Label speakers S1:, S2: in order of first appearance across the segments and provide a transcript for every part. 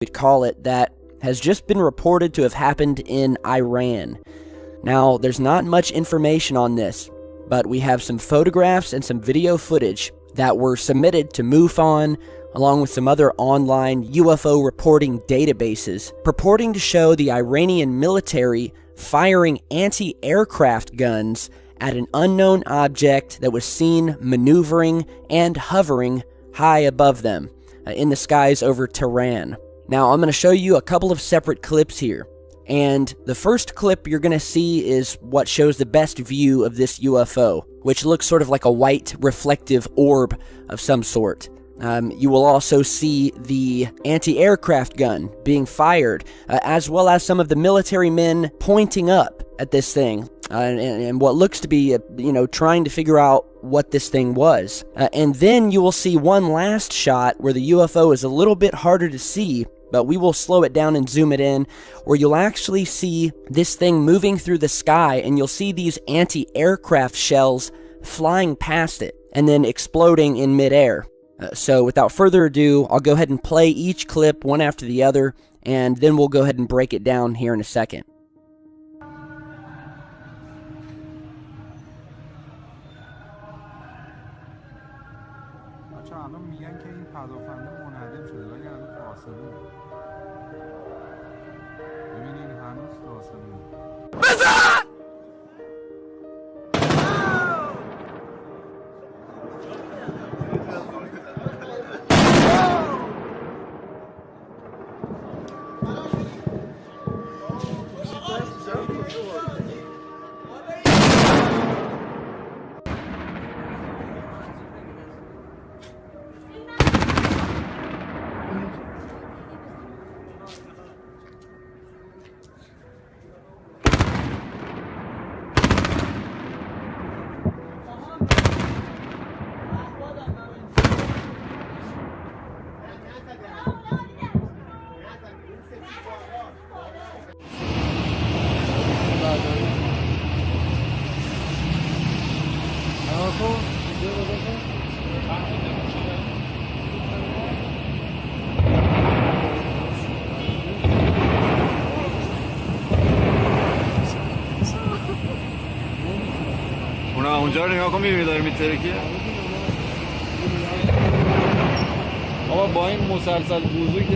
S1: we'd call it, that has just been reported to have happened in Iran. Now, there's not much information on this, but we have some photographs and some video footage that were submitted to MUFON, along with some other online UFO reporting databases, purporting to show the Iranian military firing anti-aircraft guns at an unknown object that was seen maneuvering and hovering high above them in the skies over Tehran. Now, I'm going to show you a couple of separate clips here, and the first clip you're going to see is what shows the best view of this UFO, which looks sort of like a white reflective orb of some sort. You will also see the anti-aircraft gun being fired, as well as some of the military men pointing up at this thing, and what looks to be, trying to figure out what this thing was. And then you will see one last shot where the UFO is a little bit harder to see, but we will slow it down and zoom it in, where you'll actually see this thing moving through the sky, and you'll see these anti-aircraft shells flying past it, and then exploding in midair. So without further ado, I'll go ahead and play each clip one after the other, and then we'll go ahead and break it down here in a second.
S2: اونجا رو نگاه کن می‌بینی داره میترکه آقا با این مسلسل بزرگ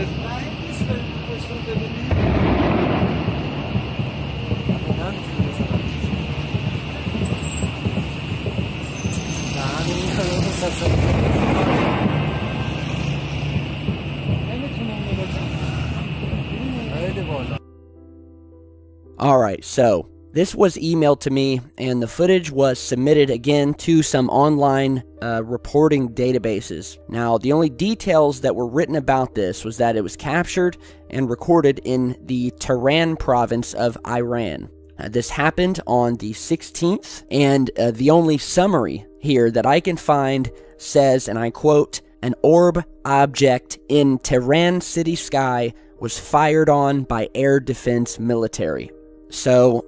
S1: Alright, so this was emailed to me, and the footage was submitted again to some online reporting databases. Now, the only details that were written about this was that it was captured and recorded in the Tehran province of Iran. This happened on the 16th, and the only summary here that I can find says, and I quote, "An orb object in Tehran city sky was fired on by air defense military." So,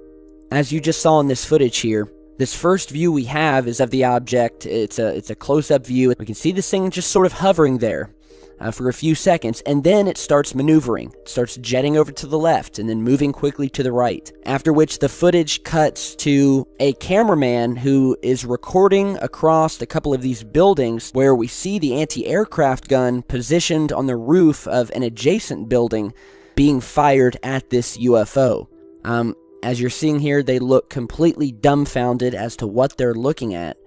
S1: as you just saw in this footage here, this first view we have is of the object. It's a close-up view. We can see this thing just sort of hovering there for a few seconds, and then it starts maneuvering. It starts jetting over to the left and then moving quickly to the right, after which the footage cuts to a cameraman who is recording across a couple of these buildings where we see the anti-aircraft gun positioned on the roof of an adjacent building being fired at this UFO. As you're seeing here, they look completely dumbfounded as to what they're looking at.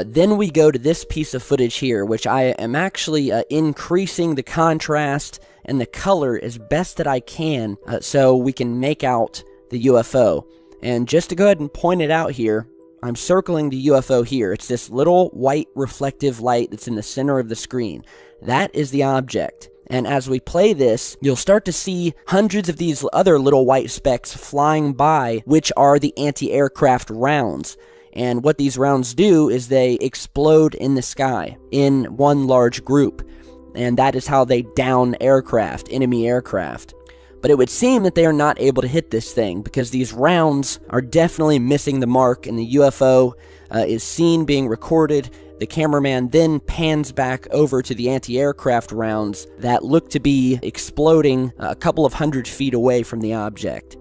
S1: Then we go to this piece of footage here, which I am actually increasing the contrast and the color as best that I can so we can make out the UFO. And just to go ahead and point it out here, I'm circling the UFO here. It's this little white reflective light that's in the center of the screen. That is the object. And as we play this, you'll start to see hundreds of these other little white specks flying by, which are the anti-aircraft rounds. And what these rounds do is they explode in the sky in one large group. And that is how they down aircraft, enemy aircraft. But it would seem that they are not able to hit this thing, because these rounds are definitely missing the mark, and the UFO is seen being recorded The cameraman then pans back over to the anti-aircraft rounds that look to be exploding a couple of 100 feet away from the object.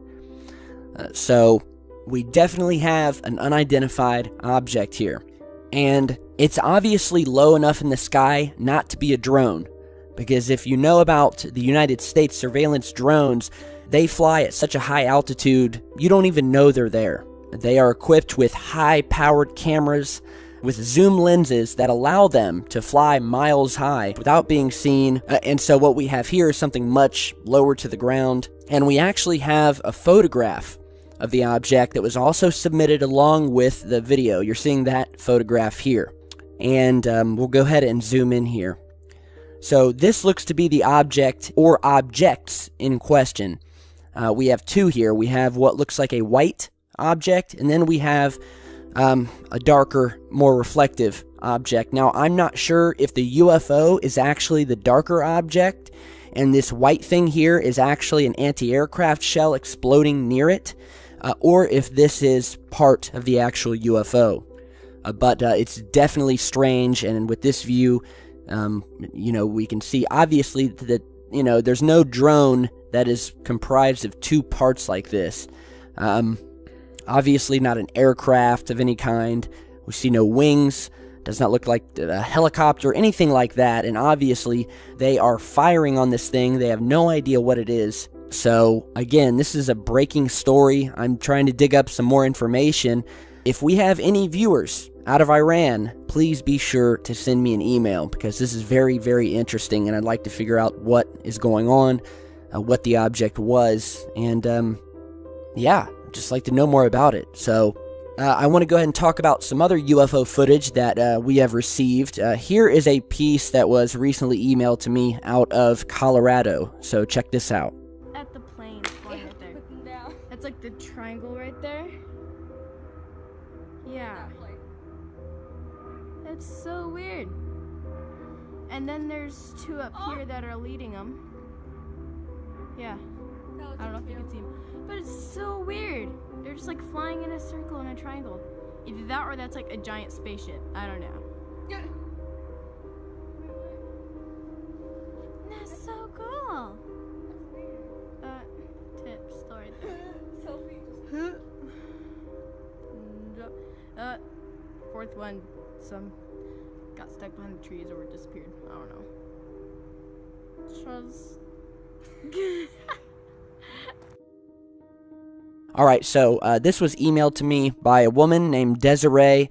S1: So we definitely have an unidentified object here. And it's obviously low enough in the sky not to be a drone, because if you know about the United States surveillance drones, they fly at such a high altitude, you don't even know they're there. They are equipped with high-powered cameras with zoom lenses that allow them to fly miles high without being seen. And so what we have here is something much lower to the ground. And we actually have a photograph of the object that was also submitted along with the video. You're seeing that photograph here. And we'll go ahead and zoom in here. So this looks to be the object or objects in question. We have two here. We have what looks like a white object, and then we have a darker, more reflective object. Now, I'm not sure if the UFO is actually the darker object, and this white thing here is actually an anti-aircraft shell exploding near it, or if this is part of the actual UFO. But it's definitely strange, and with this view, we can see obviously that, there's no drone that is comprised of two parts like this. Obviously not an aircraft of any kind. We see no wings. Does not look like a helicopter, anything like that. And obviously they are firing on this thing. They have no idea what it is. So again, this is a breaking story. I'm trying to dig up some more information. If we have any viewers out of Iran, please be sure to send me an email, because this is very, very interesting, and I'd like to figure out what is going on, what the object was, and just like to know more about it. So I want to go ahead and talk about some other UFO footage that we have received. Here is a piece that was recently emailed to me out of Colorado, so check this out.
S3: At the plane flying right there. That's like the triangle right there. Yeah. It's so weird. And then there's two up here that are leading them. Yeah. I don't know if you can see them. But it's so weird. They're just like flying in a circle in a triangle. Either that or that's like a giant spaceship. I don't know. That's so cool. Tip story there. Selfie. Fourth one, some got stuck behind the trees or disappeared. I don't know. Trust.
S1: Alright, so this was emailed to me by a woman named Desiree.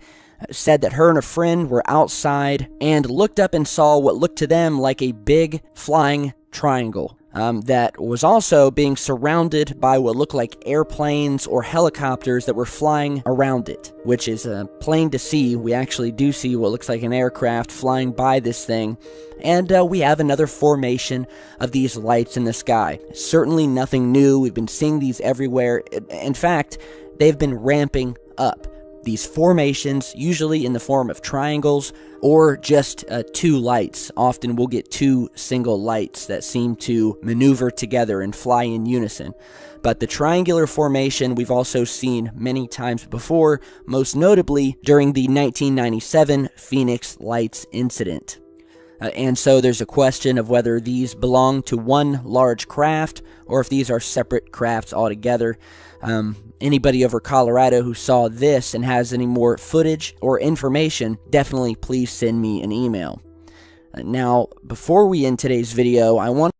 S1: Said that her and a friend were outside and looked up and saw what looked to them like a big flying triangle that was also being surrounded by what looked like airplanes or helicopters that were flying around it, which is plain to see. We actually do see what looks like an aircraft flying by this thing, and we have another formation of these lights in the sky. Certainly nothing new. We've been seeing these everywhere. In fact, they've been ramping up. These formations, usually in the form of triangles or just two lights. Often we'll get two single lights that seem to maneuver together and fly in unison. But the triangular formation we've also seen many times before, most notably during the 1997 Phoenix Lights incident. And so there's a question of whether these belong to one large craft or if these are separate crafts altogether. Anybody over Colorado who saw this and has any more footage or information, definitely please send me an email. Now, before we end today's video, I want